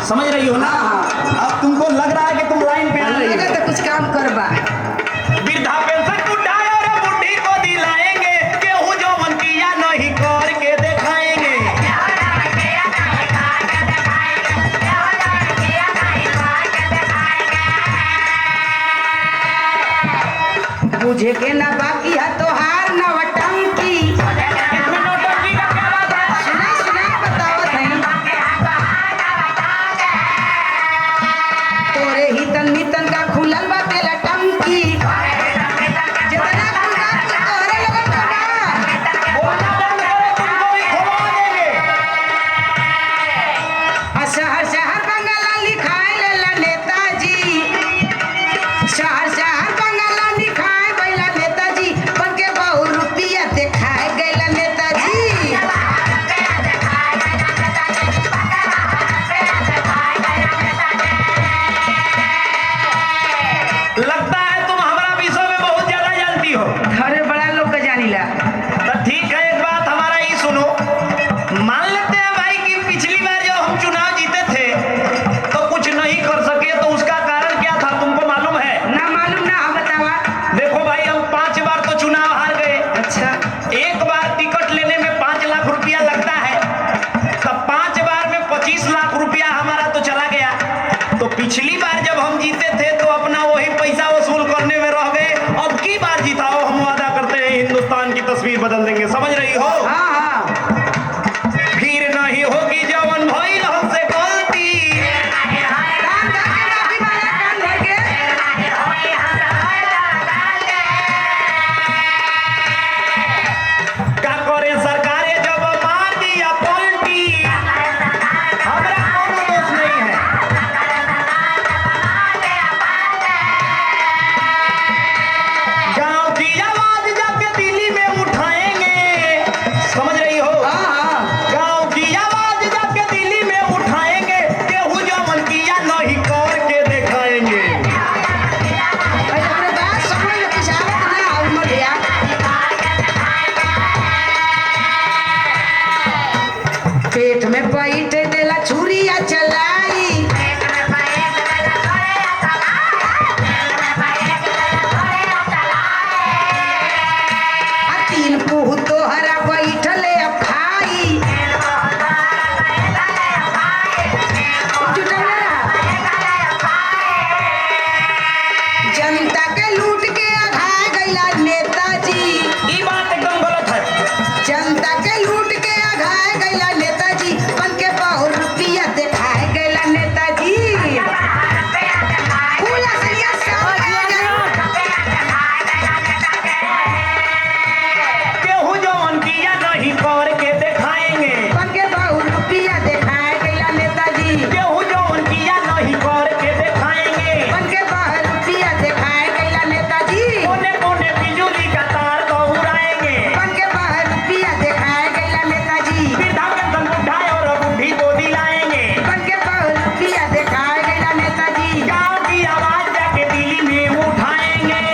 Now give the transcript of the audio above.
समझ रही हो ना? अब तुमको लग रहा है कि तुम लाइन पे आ रही हो। तो कुछ काम करबा। वृद्धा पेंशन बुढ़ा और बुढ़ी को दिलाएंगे, केहू जो मन किया नहीं करके दिखाएंगे। बुझे के ना बाकी है तोहार नवटंकी। इसमें नौटंकी का क्या बात है? सुना सुना बतावत है। तोरे ही तन नितन का खुलल बा तेला टंकी। जितना खुला तू तोहरे लगन का बा। बोलना बंद करो, तुमको भी खुलवा देंगे। शहर शहर बंगला लिखाए लेला नेताजी। शहर शहर बंगला लिखाए गइला नेताजी। बनके बहु रुपया देखाए गइला नेताजी। लगता है तुम हमारा विषय में बहुत ज्यादा जानती हो। घरे बड़ा लोग का जानिला। तो ठीक है, एक बात हमारा ही सुनो। मान लेते हैं भाई कि पिछली बार जब हम चुनाव जीते थे तो कुछ नहीं कर सके, तो उसका कारण क्या था तुमको मालूम है? ना मालूम ना, हम बतावा। देखो भाई, हम 5 बार तो चुनाव हार गए। अच्छा। एक बार टिकट लेने में 5 लाख रुपया लगता है, तब 5 बार में 25 लाख रुपया हमारा तो चला गया। तो पिछली बार जब हम जीते थे तो अपना वही पैसा वसूल करने में रह गए। अब की बार जीताओ, हम वादा करते हैं हिंदुस्तान की तस्वीर बदल देंगे। समझ रही हो? हाँ हाँ। फिर नहीं होगी जवन भइल हमसे गलती। कान धर के माफी मांगा, कान धर के। का करे सरकारे जब मार दिया पलटी, हमरा कोनो दोष नहीं है। गांव की आवाज जाके दिल्ली में उठाएंगे। समझ रही हो? हाँ हाँ। गांव की आवाज जाके दिल्ली में उठाएंगे, केहू जो मन किया नहीं करके दिखाएंगे। अरे अपने बात समझ में कुछ आवत ना और मर गया। पेट में बैठ देला छुरिया चलाई। आ 3 पुह तोहरा बैठले अब खाई। जुटल ना। जनता के लूट के अघाए गइला नेताजी। ये बात एकदम गलत है। जनता के लूट के अघाए गइला नेताजी। बनके बहु रुपया देखाए गइला नेताजी। फूल असलिया सब केहू जो मन किया नहीं करके दिखाएंगे। बनके बहु रुपया देखाए गइला नेताजी। केहू जो मन किया नहीं करके दिखाएंगे। बनके बहु रुपया देखाए गइला नेताजी। कोने कोने बिजली का तार दौड़ाएंगे। बनके बहु रुपया देखाए गइला नेताजी। वृद्धा पेंशन बुढ़ा और बुढ़ी को दिलाएंगे। बनके बहु रुपया देखाए गइला नेताजी। गांव की आवाज जाके दिल्ली में उठाएंगे।